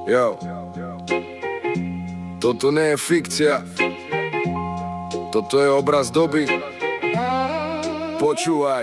Jo, toto nie je fikcia, toto je obraz doby. Počúvaj.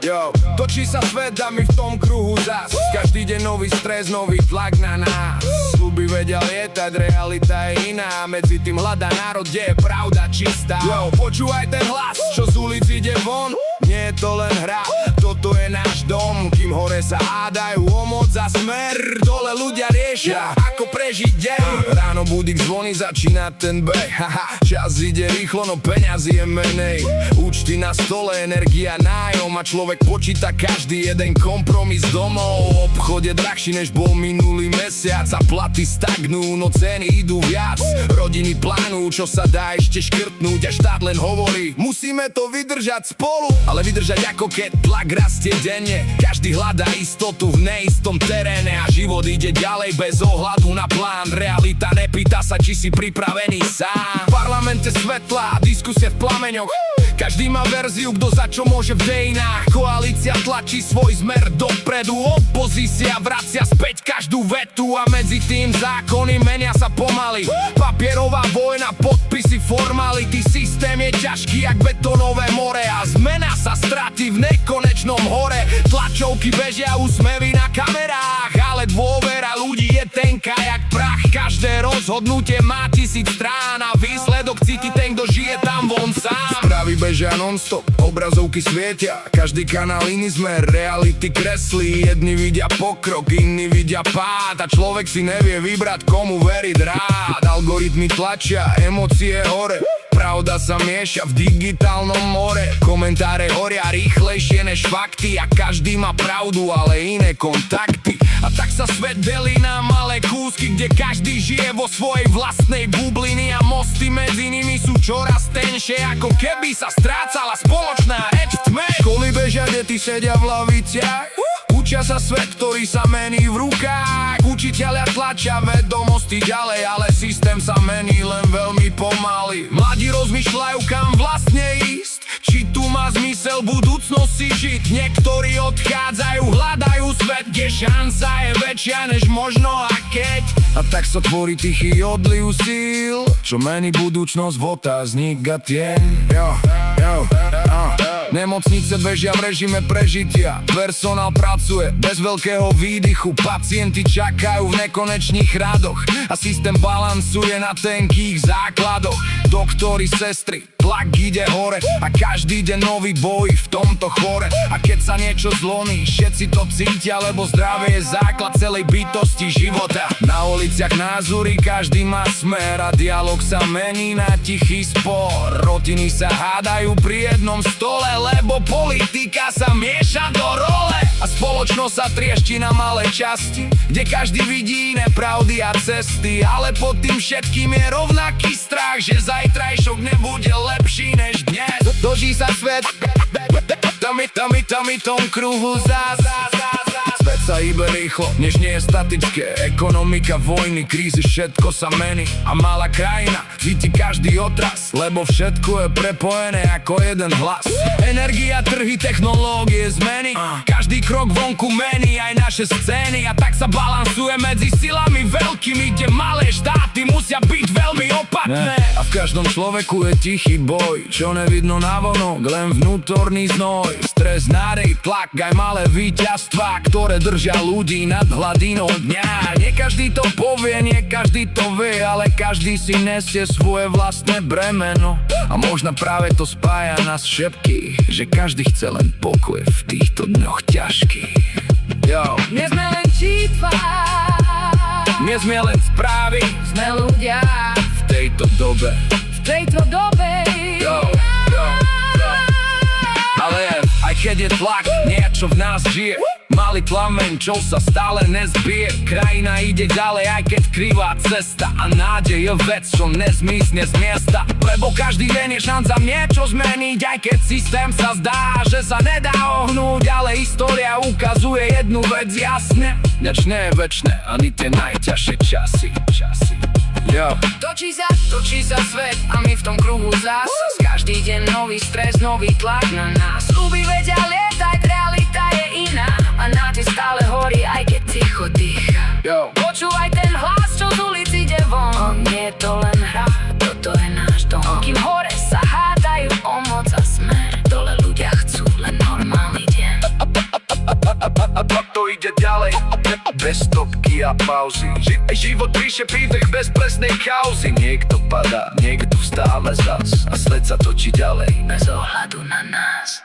Jo, točí sa svet a my v tom kruhu zas. Každý deň nový stres, nový tlak na nás. Sľuby vedia lietať, realita je iná. Medzi tým hľadá národ, kde je pravda čistá. Jo, počúvaj ten hlas, čo z ulic ide von. Nie je to len hra, toto je náš dom. Kým hore sa hádajú o moc a smer, dole ľudia riešia, ako prežiť deň. Ráno budík zvoní, začína ten beh. Haha, čas ide rýchlo, no peňazí je menej. Účty na stole, energia, nájom a človek počíta každý jeden kompromis domov. V obchode drahší než bol minulý mesiac a platy stagnú, no ceny idú viac. Rodiny plánujú, čo sa dá ešte škrtnúť a štát len hovorí, musíme to vydržať spolu. Ale vydržať ako keď tlak rastie denne. Každý hľadá istotu v neistom teréne a život ide ďalej bez ohľadu na plán. Realita nepýta sa, či si pripravený sám. V parlamente svetla, diskusie v plameňoch. Každý má verziu, kto za čo môže v dejinách. Koalícia tlačí svoj smer dopredu, opozícia vracia späť každú vetu. A medzi tým zákony menia sa pomaly. Papierová vojna, podpisy, formality. Systém je ťažký jak betonové more a zmena sa stratí v nekonečnom hore. Tlačovky bežia, úsmevy na kamerách, ale dôvera ľudí je tenká jak prach. Každé rozhodnutie má 1000 strán a výsledok cíti ten, kto žije tam von sám. Správy bežia non-stop, obrazovky svietia, každý kanál iný smer reality kreslí. Jedni vidia pokrok, iní vidia pád a človek si nevie vybrať, komu veriť rád. Algoritmy tlačia, emócie hore, pravda sa mieša v digitálnom more. Komentáre horia rýchlejšie než fakty a každý má pravdu, ale iné kontakty. A tak sa svet delí na malé kúsky, kde každý žije vo svojej vlastnej bubliny a mosty medzi nimi sú čoraz tenšie, ako keby sa strácala spoločná reč v tme. Školy bežia, deti sedia v laviciach, učia sa svet, ktorý sa mení v rukách. Učitelia tlačia vedomosti ďalej, ale systém sa mení len veľmi pomaly. Mladí rozmýšľajú, kam vlastne ísť, či tu má zmysel budúcnosť si žiť. Niektorí odchádzajú, hľadajú svet, kde šanca je väčšia než možno a keď. A tak sa tvorí tichý odliv síl, čo mení budúcnosť v otáznik a tieň. Nemocnice bežia v režime prežitia, personál pracuje bez veľkého výdychu, pacienti čakajú v nekonečných radoch a systém balansuje na tenkých základoch. Doktori, sestry, tlak ide hore a každý deň nový boj v tomto chore. A keď sa niečo zlomí, všetci to cítia, lebo zdravie je základ celej bytosti života. Na uliciach názory, každý má smer a dialog sa mení na tichý spor. Rodiny sa hádajú pri jednom stole, lebo politika sa mieša do role. A spoločnosť sa triešti na malé časti, kde každý vidí iné pravdy a cesty. Ale pod tým všetkým je rovnaký strach, že zajtrajšok nebude lepší než dnes. Doží sa svet tom kruhu zás. Svet sa hýbe rýchlo, než nie je statické. Ekonomika, vojny, krízy, všetko sa mení. A malá krajina cíti každý otras, lebo všetko je prepojené ako jeden hlas. Energia, trhy, technológie, zmeny, každý krok vonku mení aj naše scény. A tak sa balansuje medzi silami veľkými, kde malé štáty musia byť veľmi opatrné. A v každom človeku je tichý boj, čo nevidno navonok, len vnútorný znoj. Stres, nádej, tlak, aj malé víťazstvá, ktoré držia ľudí nad hladinou dňa. Nie každý to povie, nie každý to vie, ale každý si nesie svoje vlastné bremeno. A možno práve to spája nás všetkých, že každý chce len pokoj v týchto dňoch ťažkých. Jo. Nie sme len čípa, nie sme len správy, sme ľudia v tejto dobe. v tejto dobe. Ale aj keď je tlak, niečo v nás žije. Malý plameň, čo sa stále nezbije. Krajina ide ďalej, aj keď krivá cesta. A nádej je vec, čo nezmysne z miesta. Lebo každý deň je šanca niečo zmeniť, aj keď systém sa zdá, že sa nedá ohnúť. Ale história ukazuje jednu vec jasne: nič nie je večné, ani tie najťažšie časy. Jo. Točí sa svet a my v tom kruhu zás. Každý deň nový stres, nový tlak na nás. Sľuby vedia lietať, realita je iná a nádej stále horí, aj keď ticho dýcha. Yo. Počúvaj ten hlas, čo z ulic ide von. Nie je to len hra, toto je náš dom. Kým hore sa hádajú o moc a smer, dole ľudia chcú len normálny deň. A to ide ďalej, bez stopky a pauzy. Život píše príbeh bez presnej kauzy. Niekto padá, niekto vstáva zas a svet sa točí ďalej Bez ohľadu na nás.